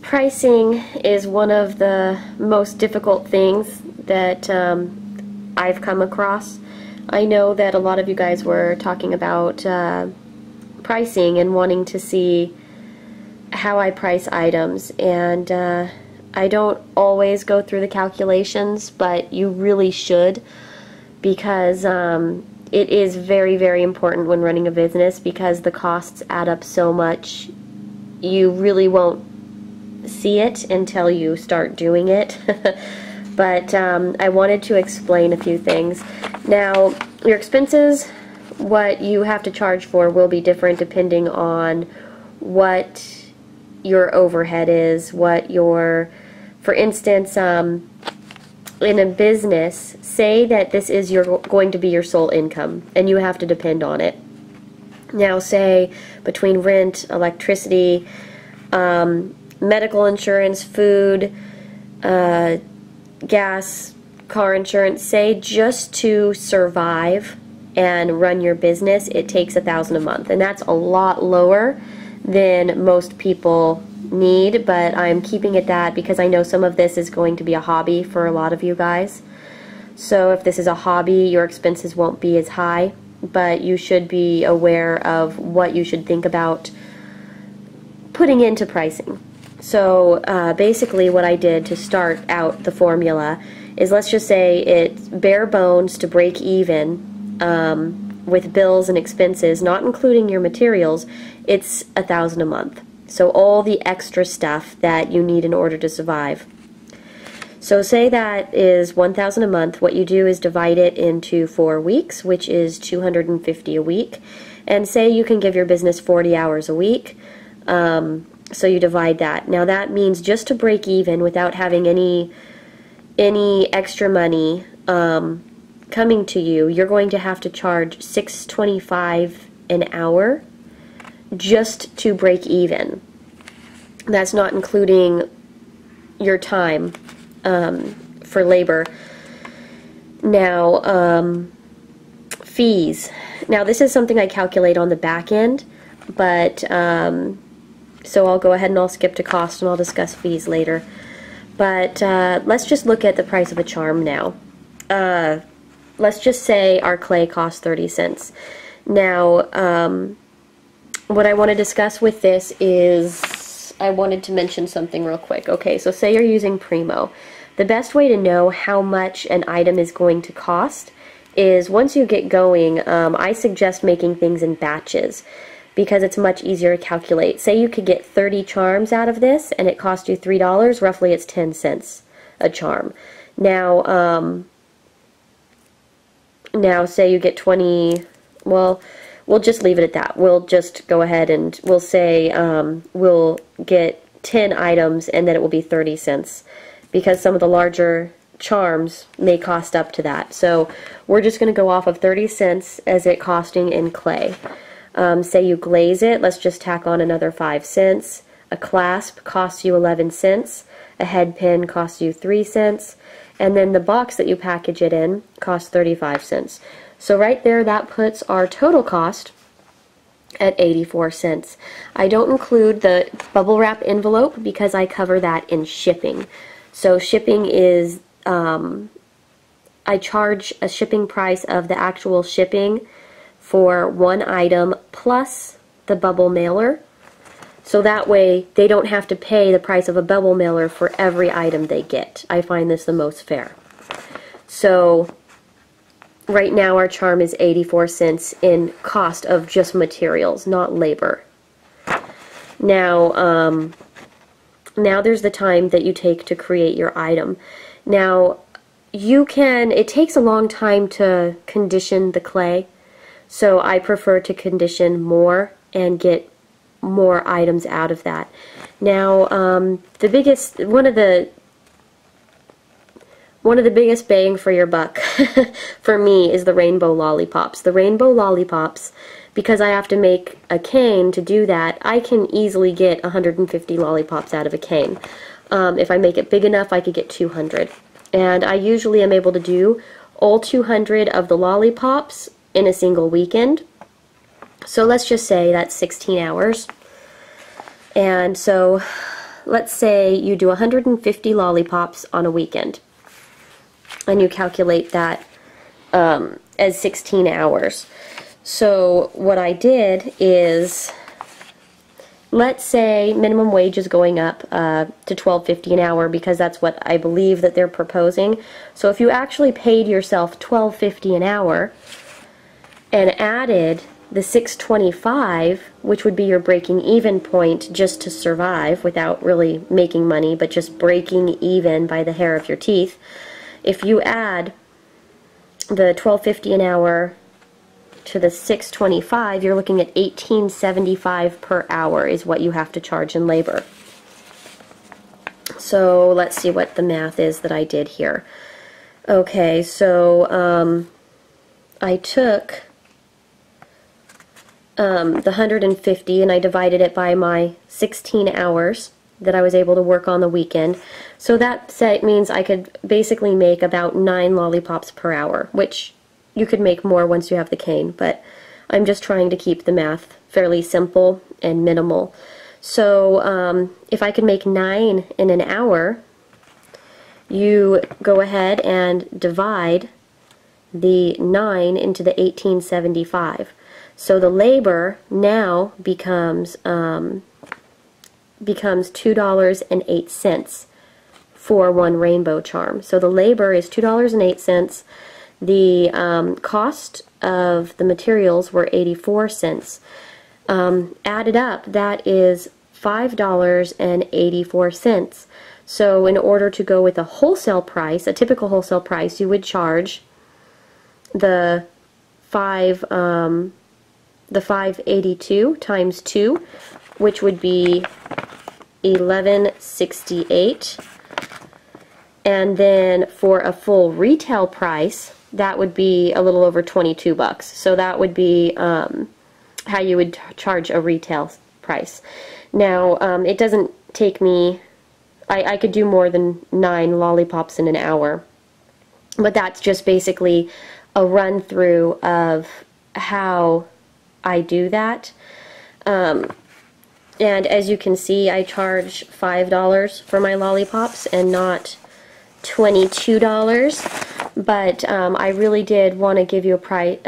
Pricing is one of the most difficult things that I've come across. I know that a lot of you guys were talking about pricing and wanting to see how I price items, and I don't always go through the calculations, but you really should, because it is very, very important when running a business, because the costs add up so much. You really won't see it until you start doing it. But I wanted to explain a few things. Now, your expenses, what you have to charge for, will be different depending on what your overhead is, what your, for instance, in a business, say that this is going to be your sole income and you have to depend on it. Now, say between rent, electricity, medical insurance, food, gas, car insurance, say just to survive and run your business, it takes $1,000 a month, and that's a lot lower than most people need, but I'm keeping it that because I know some of this is going to be a hobby for a lot of you guys. So if this is a hobby, your expenses won't be as high, but you should be aware of what you should think about putting into pricing. So basically what I did to start out the formula is, let's just say it's bare bones to break even with bills and expenses, not including your materials, it's $1,000 a month. So all the extra stuff that you need in order to survive. So say that is $1,000 a month. What you do is divide it into 4 weeks, which is $250 a week. And say you can give your business 40 hours a week. So you divide that. Now that means just to break even without having any extra money coming to you, you're going to have to charge $6.25 an hour just to break even. That's not including your time for labor. Now, fees. Now this is something I calculate on the back end, but so I'll go ahead and I'll skip to cost and I'll discuss fees later. But let's just look at the price of a charm now. Let's just say our clay costs 30 cents. Now, what I want to discuss with this is, I wanted to mention something real quick. Okay, so say you're using Primo. The best way to know how much an item is going to cost is, once you get going, I suggest making things in batches, because it's much easier to calculate. Say you could get 30 charms out of this and it cost you $3, roughly it's 10 cents a charm. Now, say you get 20, well, we'll just leave it at that. We'll just go ahead and we'll say we'll get 10 items and then it will be 30 cents, because some of the larger charms may cost up to that. So we're just going to go off of 30 cents as it costing in clay. Say you glaze it, let's just tack on another 5 cents. A clasp costs you 11 cents. A head pin costs you 3 cents. And then the box that you package it in costs 35 cents. So right there, that puts our total cost at 84 cents. I don't include the bubble wrap envelope because I cover that in shipping. So shipping is, I charge a shipping price of the actual shipping for one item plus the bubble mailer, so that way they don't have to pay the price of a bubble mailer for every item they get. I find this the most fair. So right now our charm is 84 cents in cost of just materials, not labor. Now, now there's the time that you take to create your item. Now, it takes a long time to condition the clay. So I prefer to condition more and get more items out of that. Now, one of the biggest bang for your buck for me is the rainbow lollipops. The rainbow lollipops, because I have to make a cane to do that, I can easily get 150 lollipops out of a cane. If I make it big enough, I could get 200. And I usually am able to do all 200 of the lollipops in a single weekend. So let's just say that's 16 hours. And so let's say you do 150 lollipops on a weekend, and you calculate that as 16 hours. So what I did is, let's say minimum wage is going up to $12.50 an hour, because that's what I believe that they're proposing. So if you actually paid yourself $12.50 an hour and added the $6.25, which would be your breaking even point just to survive without really making money, but just breaking even by the hair of your teeth, if you add the $12.50 an hour to the $6.25, you're looking at $18.75 per hour is what you have to charge in labor. So let's see what the math is that I did here. Okay, so I took the 150 and I divided it by my 16 hours that I was able to work on the weekend. So that means I could basically make about 9 lollipops per hour, which you could make more once you have the cane, but I'm just trying to keep the math fairly simple and minimal. So if I could make 9 in an hour, you go ahead and divide the 9 into the 1875. So the labor now becomes $2.08 for one rainbow charm. So the labor is $2.08. The cost of the materials were 84 cents. Added up, that is $5.84. So in order to go with a wholesale price, a typical wholesale price, you would charge the 582 times 2, which would be $11.68. And then for a full retail price, that would be a little over 22 bucks. So that would be how you would charge a retail price. Now, it doesn't take me, I could do more than 9 lollipops in an hour, but that's just basically a run through of how I do that. And as you can see, I charge $5 for my lollipops and not $22, but I really did want to give you a price,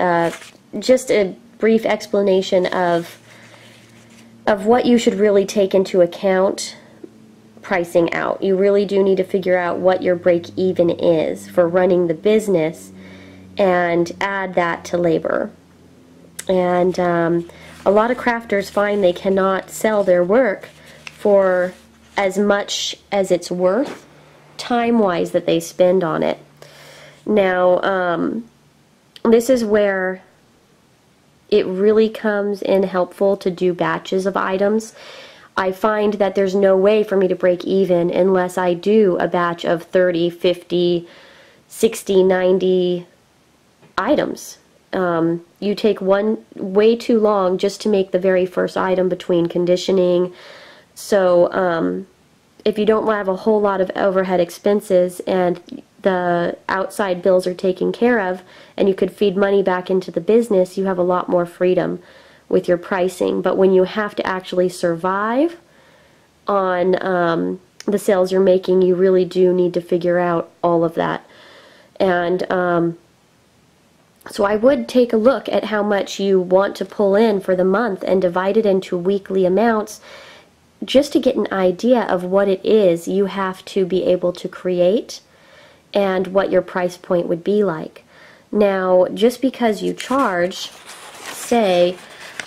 just a brief explanation of what you should really take into account pricing out. You really do need to figure out what your break-even is for running the business and add that to labor. And a lot of crafters find they cannot sell their work for as much as it's worth time-wise that they spend on it. Now, this is where it really comes in helpful to do batches of items. I find that there's no way for me to break even unless I do a batch of 30, 50, 60, 90 items. You take one way too long just to make the very first item between conditioning. So if you don't have a whole lot of overhead expenses and the outside bills are taken care of and you could feed money back into the business, you have a lot more freedom with your pricing. But when you have to actually survive on the sales you're making, you really do need to figure out all of that. And so I would take a look at how much you want to pull in for the month and divide it into weekly amounts, just to get an idea of what it is you have to be able to create and what your price point would be like. Now, just because you charge, say,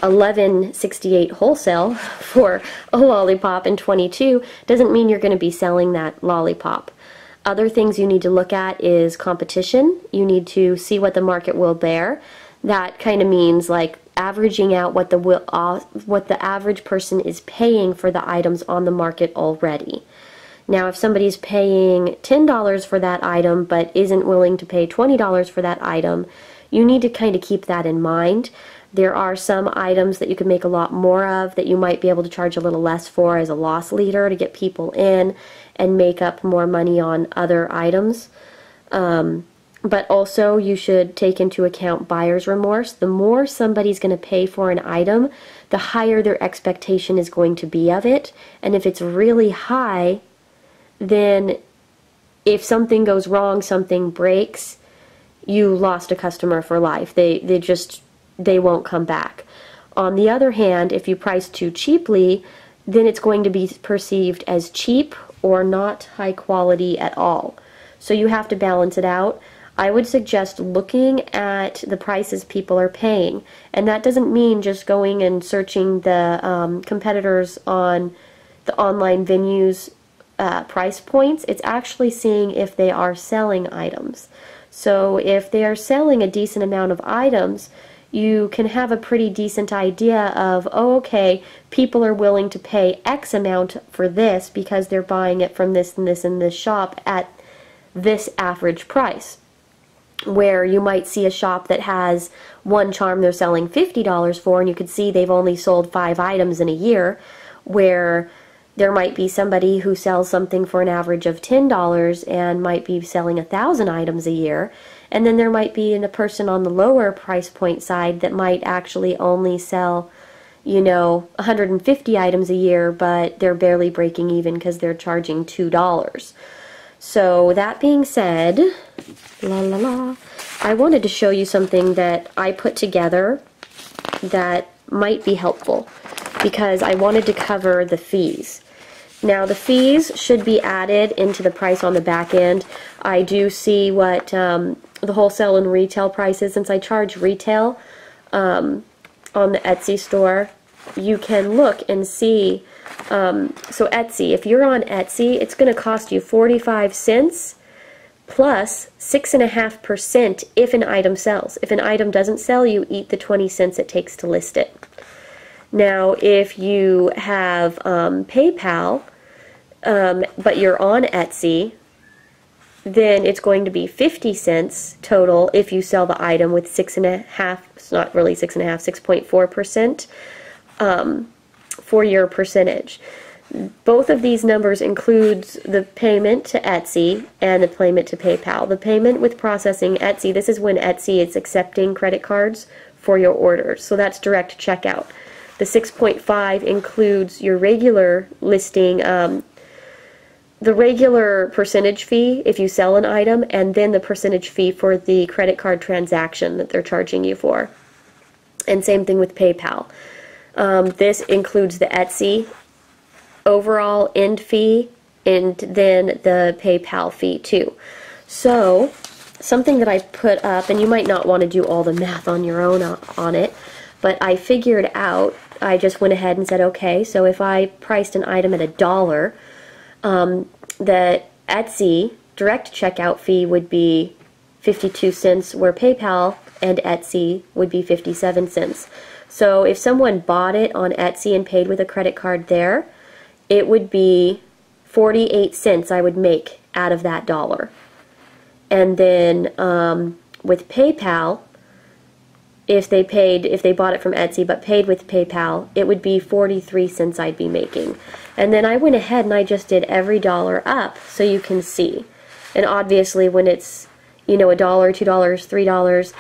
$11.68 wholesale for a lollipop and $22 doesn't mean you're going to be selling that lollipop. Other things you need to look at is competition. You need to see what the market will bear. That kind of means like averaging out what the average person is paying for the items on the market already. Now, if somebody's paying $10 for that item but isn't willing to pay $20 for that item, you need to kind of keep that in mind. There are some items that you can make a lot more of that you might be able to charge a little less for as a loss leader to get people in and make up more money on other items. But also you should take into account buyer's remorse. The more somebody's going to pay for an item, the higher their expectation is going to be of it. And if it's really high, then if something goes wrong, something breaks, you lost a customer for life. They won't come back. On the other hand, if you price too cheaply, then it's going to be perceived as cheap or not high quality at all. So you have to balance it out. I would suggest looking at the prices people are paying, and that doesn't mean just going and searching the competitors on the online venues price points. It's actually seeing if they are selling items. So if they are selling a decent amount of items, you can have a pretty decent idea of, oh, okay, people are willing to pay X amount for this because they're buying it from this and this and this shop at this average price. Where you might see a shop that has one charm they're selling $50 for, and you could see they've only sold 5 items in a year, where there might be somebody who sells something for an average of $10 and might be selling 1,000 items a year, and then there might be a person on the lower price point side that might actually only sell, 150 items a year, but they're barely breaking even because they're charging $2. So that being said, I wanted to show you something that I put together that might be helpful because I wanted to cover the fees. Now the fees should be added into the price on the back end. I do see what the wholesale and retail price is. Since I charge retail on the Etsy store, you can look and see. So Etsy, if you're on Etsy, it's going to cost you 45 cents plus 6.5% if an item sells. If an item doesn't sell, you eat the 20 cents it takes to list it. Now, if you have PayPal, but you're on Etsy, then it's going to be 50 cents total if you sell the item with 6.5%, it's not really 6.5%, 6.4% for your percentage. Both of these numbers includes the payment to Etsy and the payment to PayPal. The payment with processing Etsy, this is when Etsy is accepting credit cards for your orders. So that's direct checkout. The 6.5 includes your regular listing, the regular percentage fee if you sell an item, and then the percentage fee for the credit card transaction that they're charging you for. And same thing with PayPal. This includes the Etsy overall end fee and then the PayPal fee too. So something that I put up, and you might not want to do all the math on your own on it, but I figured out, I just went ahead and said, okay, so if I priced an item at $1, the Etsy direct checkout fee would be 52 cents, where PayPal and Etsy would be 57 cents. So if someone bought it on Etsy and paid with a credit card there, it would be 48 cents I would make out of that dollar. And then with PayPal, if they bought it from Etsy but paid with PayPal, it would be 43 cents I'd be making. And then I went ahead and I just did every dollar up so you can see. And obviously when it's, $1, $2, $3,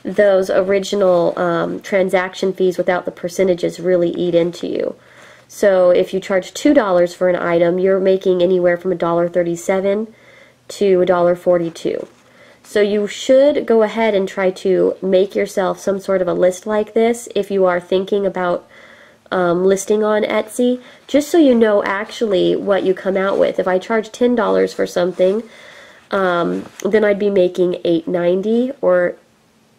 those original transaction fees without the percentages really eat into you. So if you charge $2 for an item, you're making anywhere from $1.37 to $1.42. So you should go ahead and try to make yourself some sort of a list like this if you are thinking about listing on Etsy, just so you know actually what you come out with. If I charge $10 for something, then I'd be making $8.90 or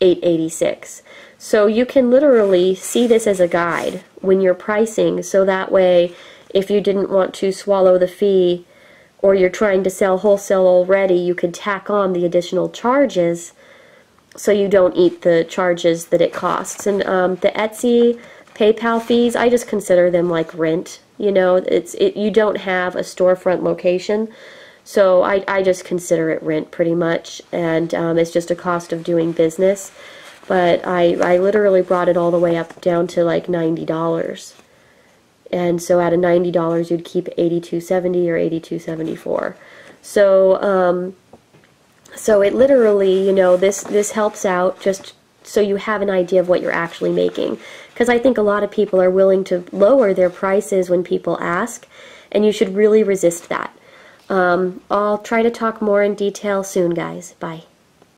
$8.86. So you can literally see this as a guide when you're pricing, so that way if you didn't want to swallow the fee or you're trying to sell wholesale already, you could tack on the additional charges so you don't eat the charges that it costs. And the Etsy PayPal fees, I just consider them like rent. You don't have a storefront location, so I just consider it rent pretty much, and it's just a cost of doing business. But I literally brought it all the way up down to like $90. And so out of $90, you'd keep $82.70 or $82.74. So So it literally, you know, this helps out just so you have an idea of what you're actually making. Because I think a lot of people are willing to lower their prices when people ask, and you should really resist that. I'll try to talk more in detail soon, guys. Bye.